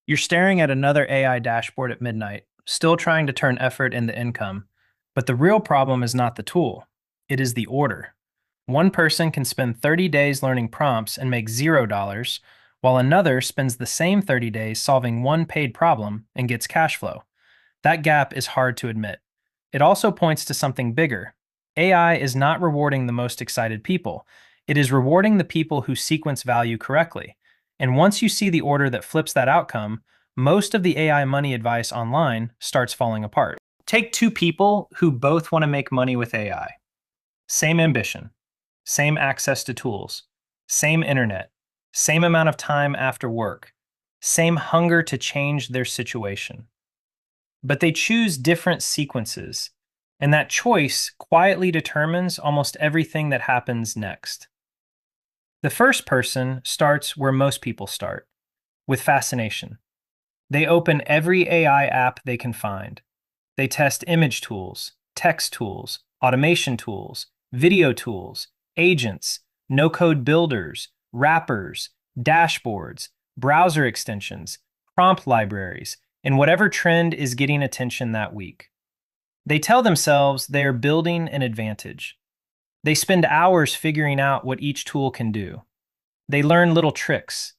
You're staring at another AI dashboard at midnight, still trying to turn effort into income. But the real problem is not the tool, it is the order. One person can spend 30 days learning prompts and make $0, while another spends the same 30 days solving one paid problem and gets cash flow. That gap is hard to admit. It also points to something bigger. AI is not rewarding the most excited people. It is rewarding the people who sequence value correctly. And once you see the order that flips that outcome, most of the AI money advice online starts falling apart. Take two people who both want to make money with AI. Same ambition, same access to tools, same internet, same amount of time after work, same hunger to change their situation. But they choose different sequences, and that choice quietly determines almost everything that happens next. The first person starts where most people start, with fascination. They open every AI app they can find. They test image tools, text tools, automation tools, video tools, agents, no-code builders, wrappers, dashboards, browser extensions, prompt libraries, and whatever trend is getting attention that week. They tell themselves they are building an advantage. They spend hours figuring out what each tool can do. They learn little tricks.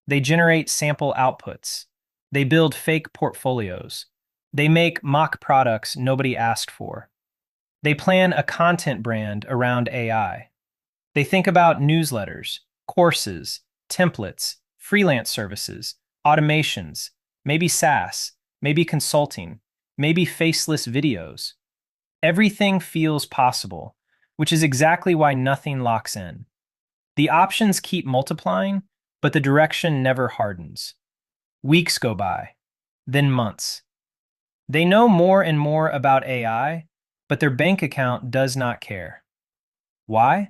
They generate sample outputs. They build fake portfolios. They make mock products nobody asked for. They plan a content brand around AI. They think about newsletters, courses, templates, freelance services, automations, maybe SaaS, maybe consulting, maybe faceless videos. Everything feels possible, which is exactly why nothing locks in. The options keep multiplying, but the direction never hardens. Weeks go by, then months. They know more and more about AI, but their bank account does not care. Why?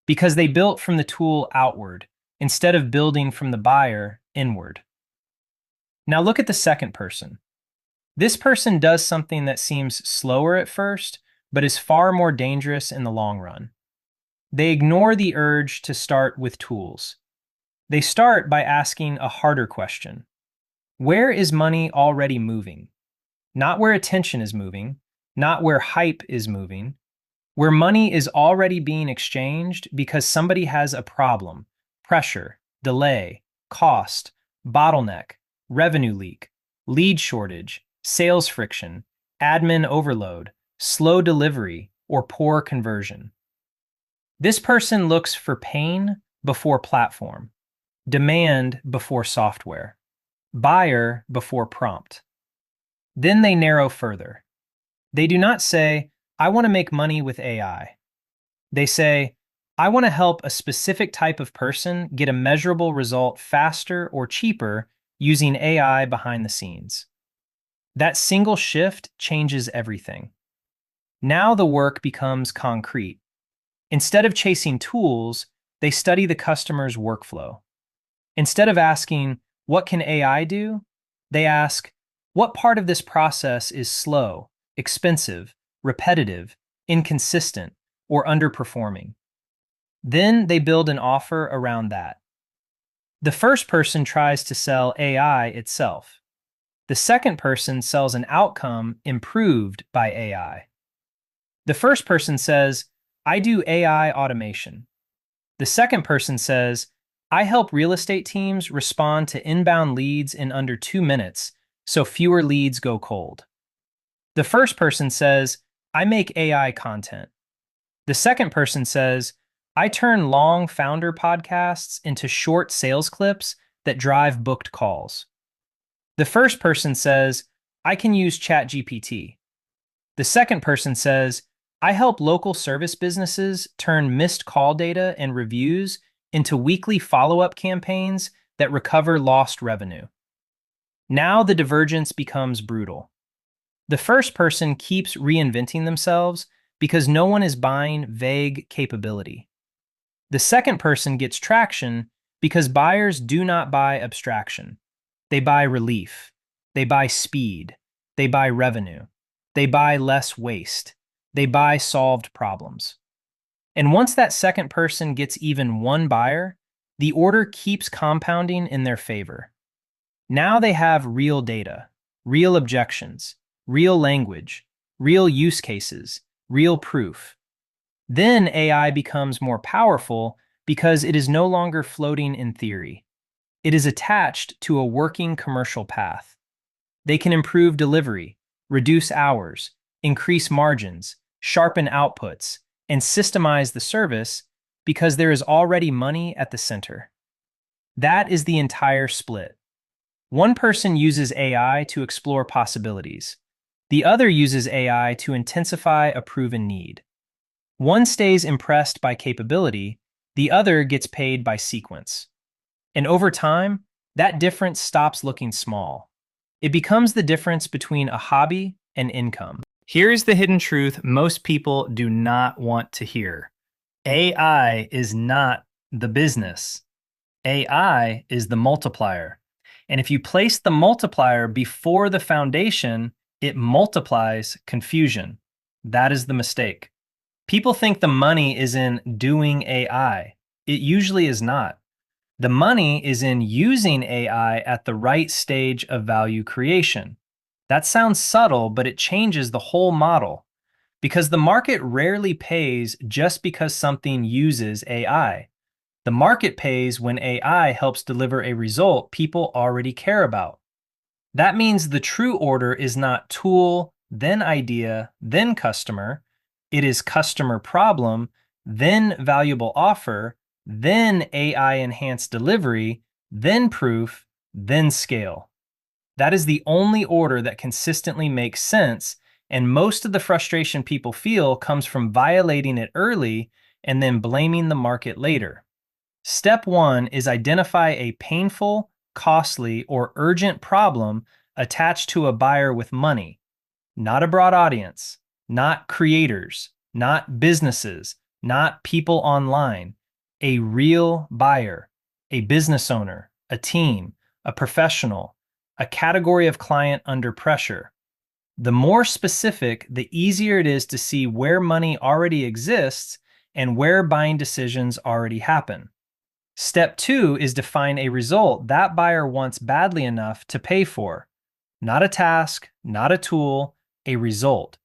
Because they built from the tool outward, instead of building from the buyer inward. Now look at the second person. This person does something that seems slower at first, but is far more dangerous in the long run. They ignore the urge to start with tools. They start by asking a harder question. Where is money already moving? Not where attention is moving, not where hype is moving, where money is already being exchanged because somebody has a problem, pressure, delay, cost, bottleneck, revenue leak, lead shortage, sales friction, admin overload, slow delivery, or poor conversion. This person looks for pain before platform, demand before software, buyer before prompt. Then they narrow further. They do not say, I want to make money with AI. They say, I want to help a specific type of person get a measurable result faster or cheaper using AI behind the scenes. That single shift changes everything. Now the work becomes concrete. Instead of chasing tools, they study the customer's workflow. Instead of asking, what can AI do? They ask, what part of this process is slow, expensive, repetitive, inconsistent, or underperforming? Then they build an offer around that. The first person tries to sell AI itself. The second person sells an outcome improved by AI. The first person says, I do AI automation. The second person says, I help real estate teams respond to inbound leads in under 2 minutes so fewer leads go cold. The first person says, I make AI content. The second person says, I turn long founder podcasts into short sales clips that drive booked calls. The first person says, I can use ChatGPT. The second person says, I help local service businesses turn missed call data and reviews into weekly follow-up campaigns that recover lost revenue. Now the divergence becomes brutal. The first person keeps reinventing themselves because no one is buying vague capability. The second person gets traction because buyers do not buy abstraction. They buy relief. They buy speed. They buy revenue. They buy less waste. They buy solved problems. And once that second person gets even one buyer, the order keeps compounding in their favor. Now they have real data, real objections, real language, real use cases, real proof. Then AI becomes more powerful because it is no longer floating in theory. It is attached to a working commercial path. They can improve delivery, reduce hours, increase margins, sharpen outputs, and systemize the service because there is already money at the center. That is the entire split. One person uses AI to explore possibilities. The other uses AI to intensify a proven need. One stays impressed by capability, the other gets paid by sequence. And over time, that difference stops looking small. It becomes the difference between a hobby and income. Here's the hidden truth most people do not want to hear. AI is not the business. AI is the multiplier. And if you place the multiplier before the foundation, it multiplies confusion. That is the mistake. People think the money is in doing AI. It usually is not. The money is in using AI at the right stage of value creation. That sounds subtle, but it changes the whole model. Because the market rarely pays just because something uses AI. The market pays when AI helps deliver a result people already care about. That means the true order is not tool, then idea, then customer. It is customer problem, then valuable offer, then AI-enhanced delivery, then proof, then scale. That is the only order that consistently makes sense, and most of the frustration people feel comes from violating it early and then blaming the market later. Step 1 is identify a painful, costly, or urgent problem attached to a buyer with money, not a broad audience, not creators, not businesses, not people online, a real buyer, a business owner, a team, a professional, a category of client under pressure. The more specific, the easier it is to see where money already exists and where buying decisions already happen. Step 2 is define a result that buyer wants badly enough to pay for. Not a task, not a tool, a result.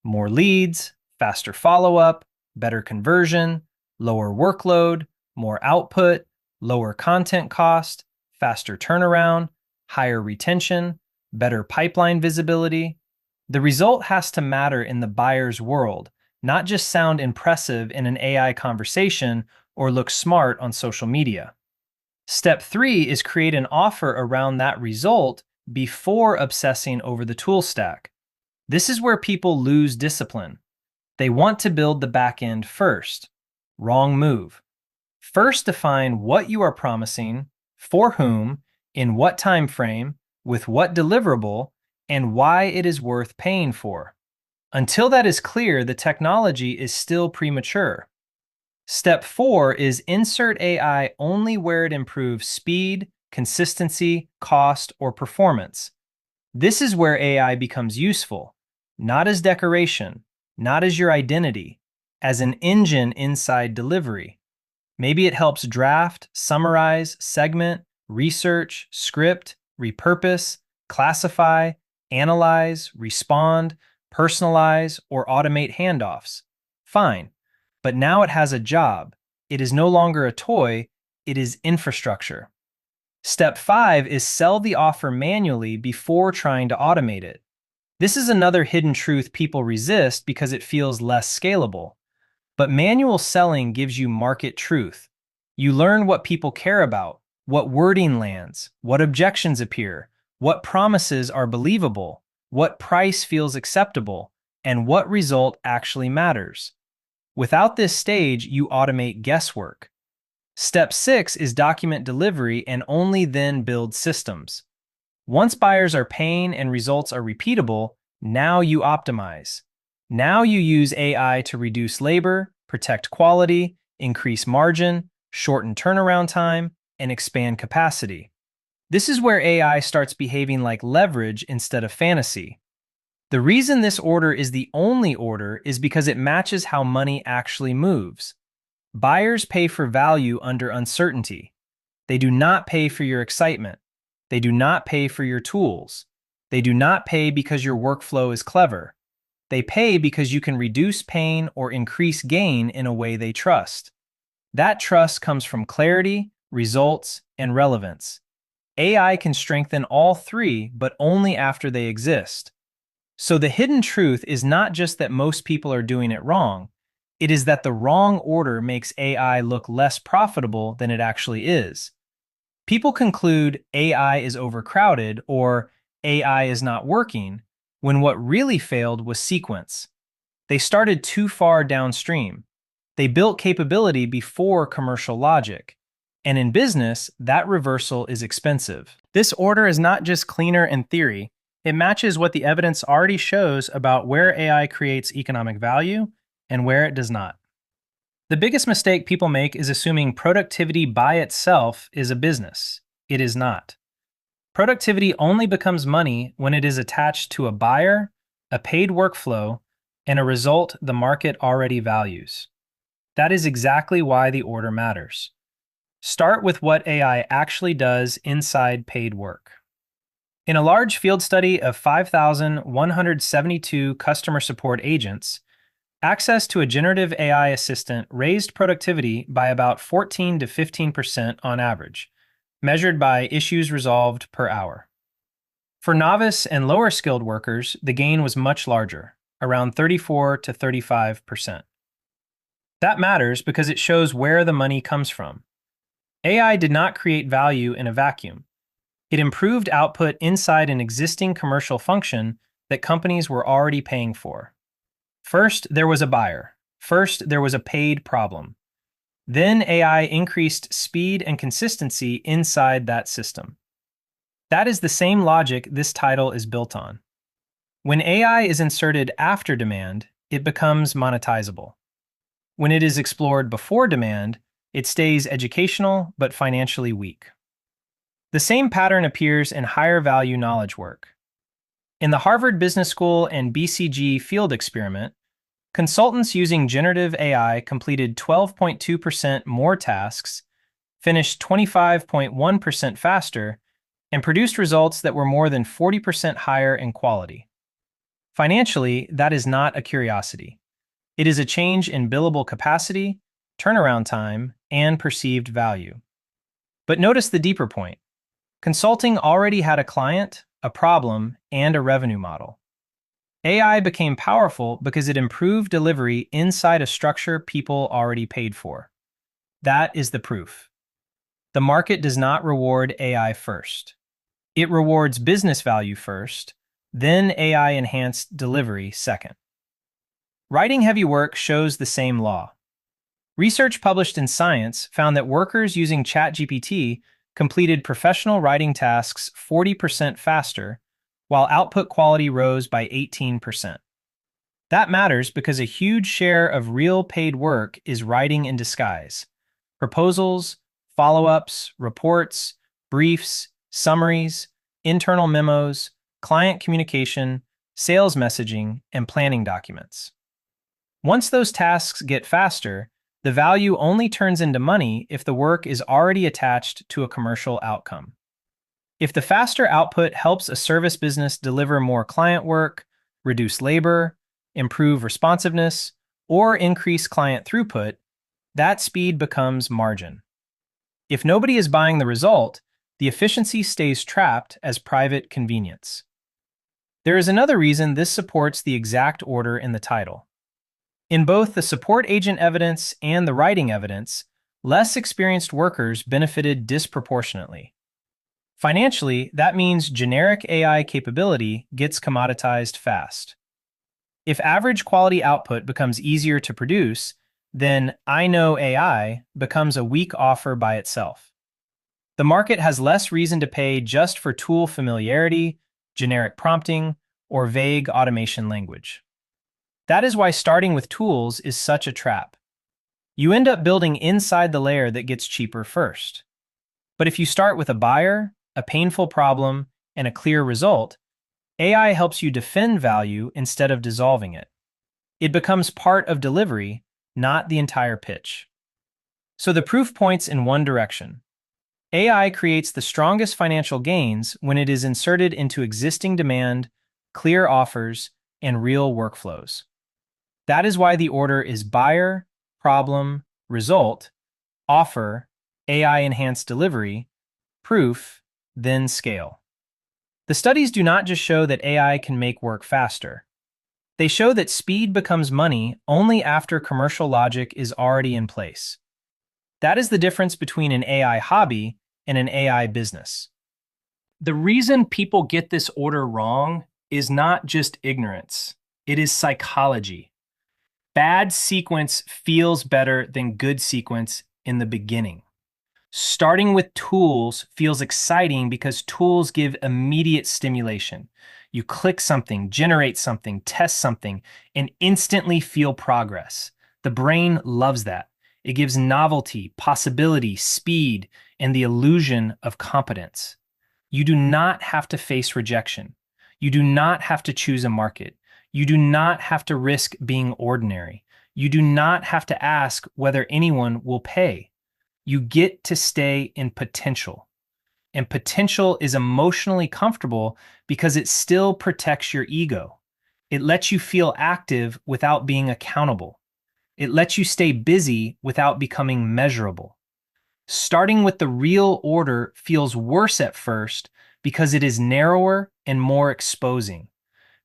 More leads, faster follow-up, better conversion, lower workload, more output, lower content cost, faster turnaround, higher retention, better pipeline visibility. The result has to matter in the buyer's world, not just sound impressive in an AI conversation or look smart on social media. Step 3 is create an offer around that result before obsessing over the tool stack. This is where people lose discipline. They want to build the back end first. Wrong move. First define what you are promising, for whom, in what time frame, with what deliverable, and why it is worth paying for. Until that is clear, the technology is still premature. Step 4 is insert AI only where it improves speed, consistency, cost, or performance. This is where AI becomes useful, not as decoration, not as your identity, as an engine inside delivery. Maybe it helps draft, summarize, segment, research, script, repurpose, classify, analyze, respond, personalize, or automate handoffs. Fine. But now it has a job. It is no longer a toy, it is infrastructure. Step 5 is sell the offer manually before trying to automate it. This is another hidden truth people resist because it feels less scalable. But manual selling gives you market truth. You learn what people care about, what wording lands, what objections appear, what promises are believable, what price feels acceptable, and what result actually matters. Without this stage, you automate guesswork. Step 6 is document delivery and only then build systems. Once buyers are paying and results are repeatable, now you optimize. Now you use AI to reduce labor, protect quality, increase margin, shorten turnaround time, and expand capacity. This is where AI starts behaving like leverage instead of fantasy. The reason this order is the only order is because it matches how money actually moves. Buyers pay for value under uncertainty. They do not pay for your excitement. They do not pay for your tools. They do not pay because your workflow is clever. They pay because you can reduce pain or increase gain in a way they trust. That trust comes from clarity, results, and relevance. AI can strengthen all three, but only after they exist. So the hidden truth is not just that most people are doing it wrong, it is that the wrong order makes AI look less profitable than it actually is. People conclude AI is overcrowded or AI is not working, when what really failed was sequence. They started too far downstream. They built capability before commercial logic. And in business, that reversal is expensive. This order is not just cleaner in theory, it matches what the evidence already shows about where AI creates economic value and where it does not. The biggest mistake people make is assuming productivity by itself is a business. It is not. Productivity only becomes money when it is attached to a buyer, a paid workflow, and a result the market already values. That is exactly why the order matters. Start with what AI actually does inside paid work. In a large field study of 5,172 customer support agents, access to a generative AI assistant raised productivity by about 14 to 15% on average, measured by issues resolved per hour. For novice and lower skilled workers, the gain was much larger, around 34 to 35%. That matters because it shows where the money comes from. AI did not create value in a vacuum. It improved output inside an existing commercial function that companies were already paying for. First, there was a buyer. First, there was a paid problem. Then AI increased speed and consistency inside that system. That is the same logic this title is built on. When AI is inserted after demand, it becomes monetizable. When it is explored before demand, it stays educational but financially weak. The same pattern appears in higher value knowledge work. In the Harvard Business School and BCG field experiment, consultants using generative AI completed 12.2% more tasks, finished 25.1% faster, and produced results that were more than 40% higher in quality. Financially, that is not a curiosity. It is a change in billable capacity, turnaround time, and perceived value. But notice the deeper point. Consulting already had a client, a problem, and a revenue model. AI became powerful because it improved delivery inside a structure people already paid for. That is the proof. The market does not reward AI first. It rewards business value first, then AI-enhanced delivery second. Writing heavy work shows the same law. Research published in Science found that workers using ChatGPT completed professional writing tasks 40% faster, while output quality rose by 18%. That matters because a huge share of real paid work is writing in disguise. Proposals, follow-ups, reports, briefs, summaries, internal memos, client communication, sales messaging, and planning documents. Once those tasks get faster, the value only turns into money if the work is already attached to a commercial outcome. If the faster output helps a service business deliver more client work, reduce labor, improve responsiveness, or increase client throughput, that speed becomes margin. If nobody is buying the result, the efficiency stays trapped as private convenience. There is another reason this supports the exact order in the title. In both the support agent evidence and the writing evidence, less experienced workers benefited disproportionately. Financially, that means generic AI capability gets commoditized fast. If average quality output becomes easier to produce, then I know AI becomes a weak offer by itself. The market has less reason to pay just for tool familiarity, generic prompting, or vague automation language. That is why starting with tools is such a trap. You end up building inside the layer that gets cheaper first. But if you start with a buyer, a painful problem, and a clear result, AI helps you defend value instead of dissolving it. It becomes part of delivery, not the entire pitch. So the proof points in one direction. AI creates the strongest financial gains when it is inserted into existing demand, clear offers, and real workflows. That is why the order is buyer, problem, result, offer, AI enhanced delivery, proof, then scale. The studies do not just show that AI can make work faster. They show that speed becomes money only after commercial logic is already in place. That is the difference between an AI hobby and an AI business. The reason people get this order wrong is not just ignorance, it is psychology. Bad sequence feels better than good sequence in the beginning. Starting with tools feels exciting because tools give immediate stimulation. You click something, generate something, test something, and instantly feel progress. The brain loves that. It gives novelty, possibility, speed, and the illusion of competence. You do not have to face rejection. You do not have to choose a market. You do not have to risk being ordinary. You do not have to ask whether anyone will pay. You get to stay in potential. And potential is emotionally comfortable because it still protects your ego. It lets you feel active without being accountable. It lets you stay busy without becoming measurable. Starting with the real order feels worse at first because it is narrower and more exposing.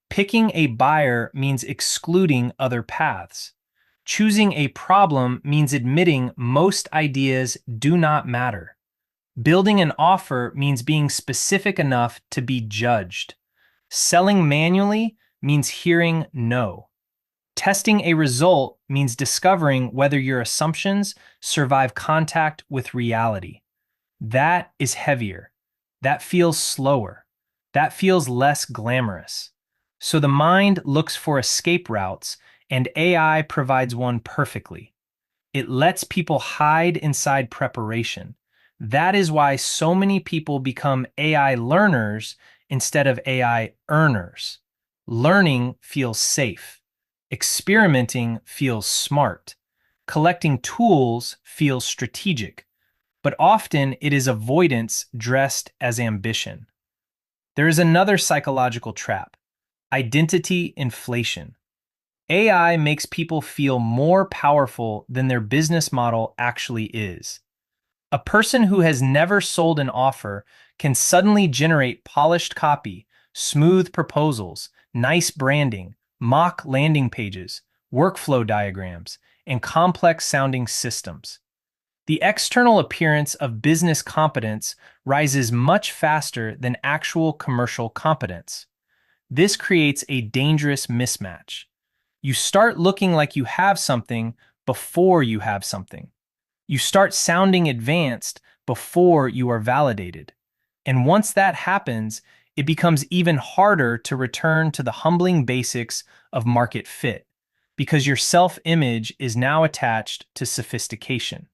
Picking a buyer means excluding other paths. Choosing a problem means admitting most ideas do not matter. Building an offer means being specific enough to be judged. Selling manually means hearing no. Testing a result means discovering whether your assumptions survive contact with reality. That is heavier. That feels slower. That feels less glamorous. So the mind looks for escape routes, and AI provides one perfectly. It lets people hide inside preparation. That is why so many people become AI learners instead of AI earners. Learning feels safe. Experimenting feels smart. Collecting tools feels strategic. But often it is avoidance dressed as ambition. There is another psychological trap: identity inflation. AI makes people feel more powerful than their business model actually is. A person who has never sold an offer can suddenly generate polished copy, smooth proposals, nice branding, mock landing pages, workflow diagrams, and complex sounding systems. The external appearance of business competence rises much faster than actual commercial competence. This creates a dangerous mismatch. You start looking like you have something before you have something. You start sounding advanced before you are validated. And once that happens, it becomes even harder to return to the humbling basics of market fit, because your self-image is now attached to sophistication.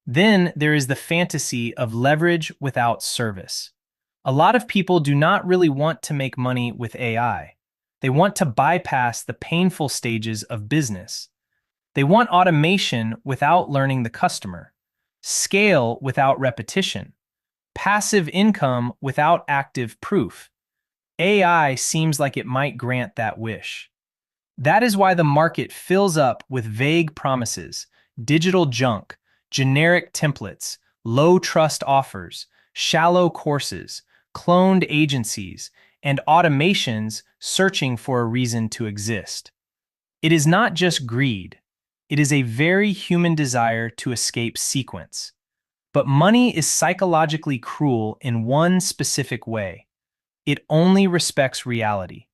Then there is the fantasy of leverage without service. A lot of people do not really want to make money with AI. They want to bypass the painful stages of business. They want automation without learning the customer, scale without repetition, passive income without active proof. AI seems like it might grant that wish. That is why the market fills up with vague promises, digital junk, generic templates, low trust offers, shallow courses, cloned agencies, and automations searching for a reason to exist. It is not just greed, it is a very human desire to escape sequence. But money is psychologically cruel in one specific way: it only respects reality,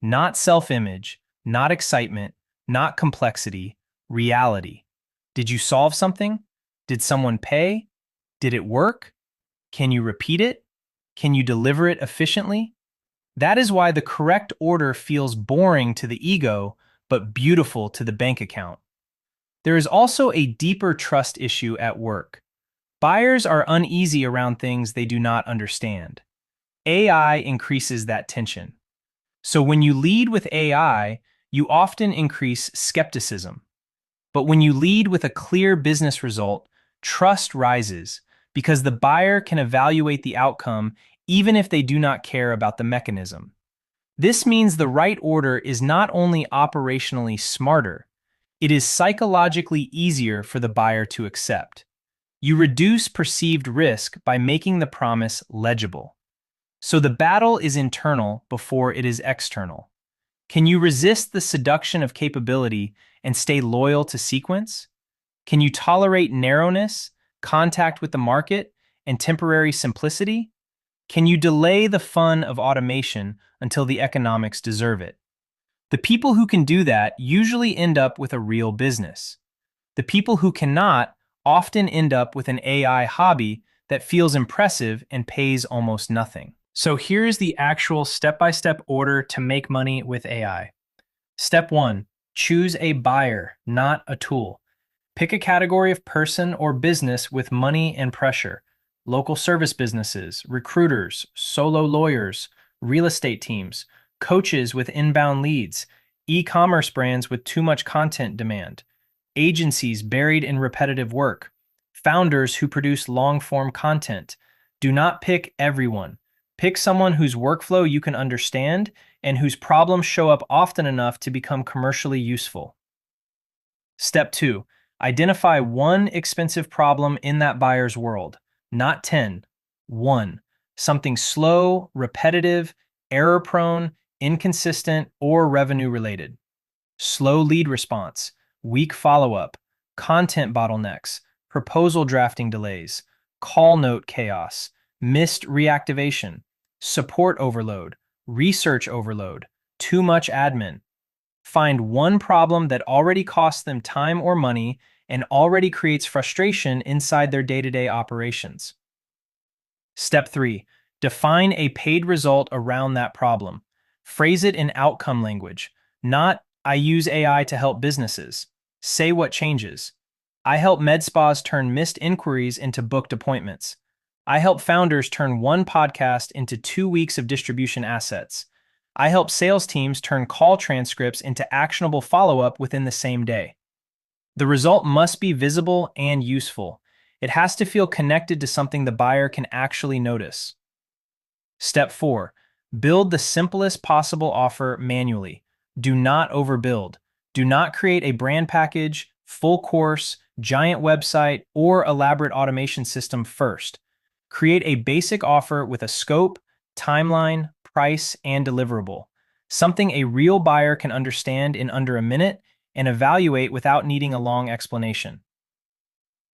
not self-image, not excitement, not complexity, reality. Did you solve something? Did someone pay? Did it work? Can you repeat it? Can you deliver it efficiently? That is why the correct order feels boring to the ego, but beautiful to the bank account. There is also a deeper trust issue at work. Buyers are uneasy around things they do not understand. AI increases that tension. So when you lead with AI, you often increase skepticism. But when you lead with a clear business result, trust rises because the buyer can evaluate the outcome even if they do not care about the mechanism. This means the right order is not only operationally smarter, it is psychologically easier for the buyer to accept. You reduce perceived risk by making the promise legible. So the battle is internal before it is external. Can you resist the seduction of capability and stay loyal to sequence? Can you tolerate narrowness, contact with the market, and temporary simplicity? Can you delay the fun of automation until the economics deserve it? The people who can do that usually end up with a real business. The people who cannot often end up with an AI hobby that feels impressive and pays almost nothing. So here's the actual step-by-step order to make money with AI. Step 1. Choose a buyer, not a tool. Pick a category of person or business with money and pressure. Local service businesses, recruiters, solo lawyers, real estate teams, coaches with inbound leads, e-commerce brands with too much content demand, agencies buried in repetitive work, founders who produce long-form content. Do not pick everyone. Pick someone whose workflow you can understand and whose problems show up often enough to become commercially useful. Step 2. Identify one expensive problem in that buyer's world, not 10. 1. Something slow, repetitive, error-prone, inconsistent, or revenue-related. Slow lead response, weak follow-up, content bottlenecks, proposal drafting delays, call note chaos, missed reactivation, support overload, research overload, too much admin. Find one problem that already costs them time or money and already creates frustration inside their day-to-day operations. Step 3. Define a paid result around that problem. Phrase it in outcome language, not "I use AI to help businesses." Say what changes. I help med spas turn missed inquiries into booked appointments. I help founders turn one podcast into 2 weeks of distribution assets. I help sales teams turn call transcripts into actionable follow-up within the same day. The result must be visible and useful. It has to feel connected to something the buyer can actually notice. Step 4. Build the simplest possible offer manually. Do not overbuild. Do not create a brand package, full course, giant website, or elaborate automation system first. Create a basic offer with a scope, timeline, price, and deliverable. Something a real buyer can understand in under a minute and evaluate without needing a long explanation.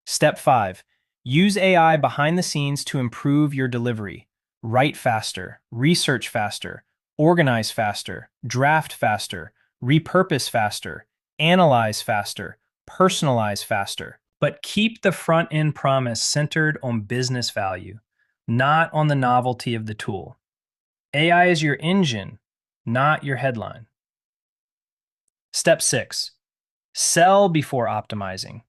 Step 5. Use AI behind the scenes to improve your delivery. Write faster, research faster, organize faster, draft faster, repurpose faster, analyze faster, personalize faster. But keep the front-end promise centered on business value, not on the novelty of the tool. AI is your engine, not your headline. Step 6. Sell before optimizing.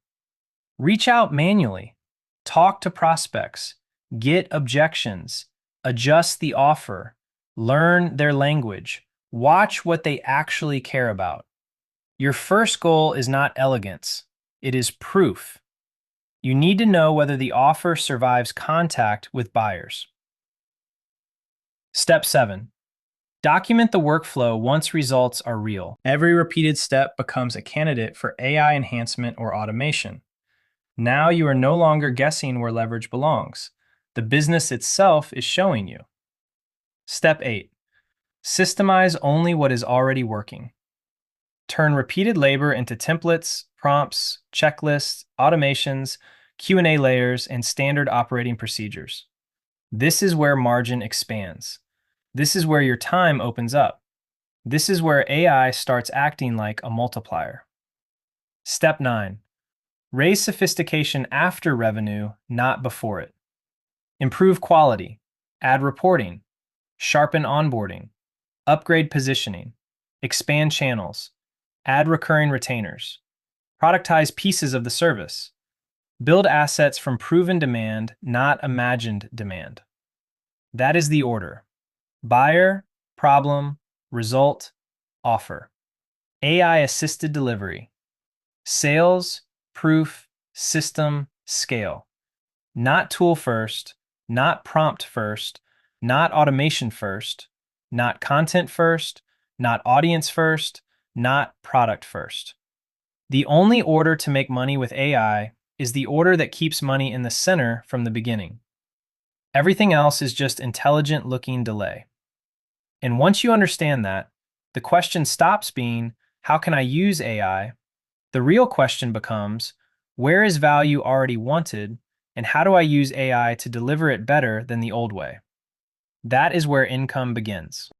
Reach out manually. Talk to prospects. Get objections. Adjust the offer. Learn their language. Watch what they actually care about. Your first goal is not elegance. It is proof. You need to know whether the offer survives contact with buyers. Step 7. Document the workflow once results are real. Every repeated step becomes a candidate for AI enhancement or automation. Now you are no longer guessing where leverage belongs. The business itself is showing you. Step 8. Systemize only what is already working. Turn repeated labor into templates, prompts, checklists, automations, Q&A layers, and standard operating procedures. This is where margin expands. This is where your time opens up. This is where AI starts acting like a multiplier. Step 9. Raise sophistication after revenue, not before it. Improve quality, add reporting, sharpen onboarding, upgrade positioning, expand channels, add recurring retainers, productize pieces of the service, build assets from proven demand, not imagined demand. That is the order. Buyer, problem, result, offer. AI-assisted delivery. Sales, proof, system, scale. Not tool first, not prompt first, not automation first, not content first, not audience first, not product first. The only order to make money with AI is the order that keeps money in the center from the beginning. Everything else is just intelligent looking delay. And once you understand that, the question stops being, how can I use AI? The real question becomes, where is value already wanted, and how do I use AI to deliver it better than the old way? That is where income begins.